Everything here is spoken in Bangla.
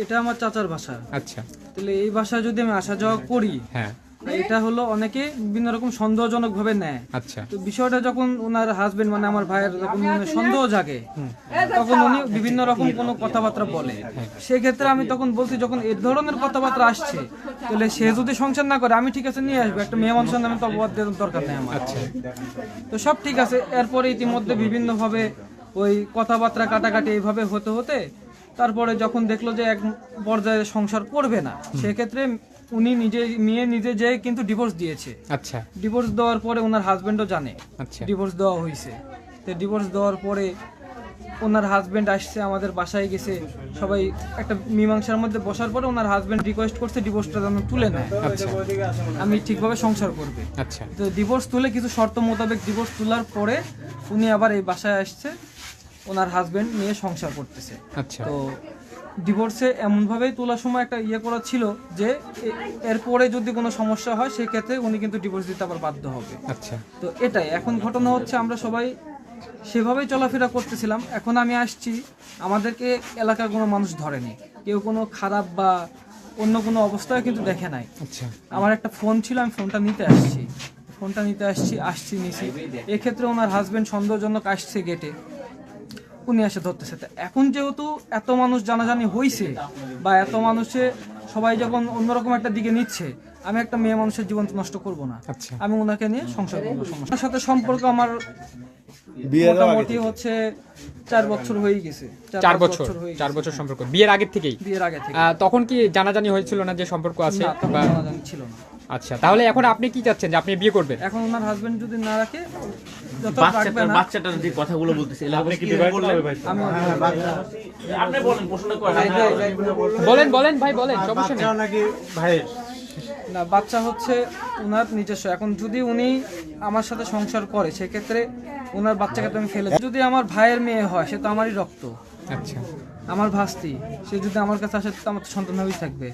এটা আমার চাচার বাসা। আচ্ছা, তাহলে এই বাসায় যদি আমি আসা যাওয়া করি, হ্যাঁ, এটা হলো অনেকে বিভিন্ন রকম সন্দেহজনক ভাবে নেয়। আচ্ছা, তো বিষয়টা যখন ওনার হাজবেন্ড মানে আমার ভাইয়ের যখন সন্দেহ জাগে, তখন উনি বিভিন্ন রকম কোনো কথাবার্তা বলে। সেক্ষেত্রে আমি তখন বলছি, যখন এই ধরনের কথাবার্তা আসছে, তাহলে সে যদি সংসার না করে, আমি ঠিক আছে নিয়ে আসবো, একটা মেয়ে মানুষের নামে তো অপবাদ দেওয়ার দরকার নেই আমার। আচ্ছা, তো সব ঠিক আছে। এরপরে ইতিমধ্যে বিভিন্নভাবে ওই কথাবার্তা কাটাকাটি এইভাবে হতে হতে তারপরে যখন দেখলো যে এক পর্যায়ে সংসার করবে না, সেক্ষেত্রে উনি নিজে যে কিন্তু ডিভোর্স দিয়েছে। আচ্ছা, ডিভোর্স দেওয়ার পরে ওনার হাজবেন্ডও জানে আচ্ছা, ডিভোর্স দেওয়া হয়েছে। তো ডিভোর্স দেওয়ার পরে ওনার হাজবেন্ড আসছে, আমাদের বাসায় গেছে, সবাই একটা মীমাংসার মধ্যে বসার পরে ওনার হাজবেন্ড রিকোয়েস্ট করছে ডিভোর্সটা যেন তুলে নেয়, আচ্ছা, আমি ঠিকভাবে সংসার করবে। আচ্ছা, তো ডিভোর্স তুলে কিছু শর্ত মোতাবেক ডিভোর্স তোলার পরে উনি আবার এই বাসায় আসছে, ওনার হাজবেন্ড নিয়ে সংসার করতেছে। আচ্ছা, তো ডিভোর্সে এমনভাবেই তোলার সময় একটা করা ছিল যে এরপরে যদি কোনো সমস্যা হয় সেক্ষেত্রে উনি কিন্তু ডিভোর্স দিতে আবার বাধ্য হবে। আচ্ছা, তো এটাই এখন ঘটনা হচ্ছে, আমরা সবাই সেভাবেই চলাফেরা করতেছিলাম। এখন আমি আসছি, আমাদেরকে এলাকার কোনো মানুষ ধরেনি, কেউ কোনো খারাপ বা অন্য কোনো অবস্থায় কিন্তু দেখে নাই। আচ্ছা, আমার একটা ফোন ছিল, আমি ফোনটা নিতে আসছি নিছি। এক্ষেত্রে ওনার হাজবেন্ড সন্দেহজনক আসছে গেটে, উনি এসে ধরতেছে। তো এখন যেহেতু এত মানুষ জানাজানি হয়েছে বা এত মানুষে সবাই যখন অন্যরকম একটা দিকে নিচ্ছে, আমি একটা মেয়ে মানুষের জীবন তো নষ্ট করব না, আচ্ছা, আমি ওনাকে নিয়ে সংসার করবো। সমস্যার সাথে সম্পর্ক আমার মোটামুটি হচ্ছে 4 বছর হয়ে গেছে। 4 বছর, 4 বছর সম্পর্ক বিয়ের আগে থেকেই? বিয়ের আগে থেকে। তখন কি জানাজানি হয়েছিল না যে সম্পর্ক আছে? না, তখন জানাজানি ছিল না। আচ্ছা, তাহলে এখন আপনি কি চাচ্ছেন যে আপনি বিয়ে করবেন? এখন ওনার হাজবেন্ড যদি না রাখে, যত রাখবে না, বাচ্চাটার যে কথাগুলো বলতেছে আপনি কি বিবাহিত হবে ভাই? আমি আপনি বলেন, প্রশ্ন করেন। বলেন ভাই, বলেন, সমস্যা নেই। নাকি ভাই না, বাচ্চা হচ্ছে ওনার নিজস্ব। এখন যদি উনি আমার সাথে সংসার করে, সেক্ষেত্রে ওনার বাচ্চাকে তো আমি ফেলে দিই। যদি আমার ভাইয়ের মেয়ে হয়, সে তো আমারই রক্ত, আচ্ছা, আমার ভাস্তি, সে যদি আমার কাছে আসে তো আমার তো সন্তান ভাবেই থাকবে।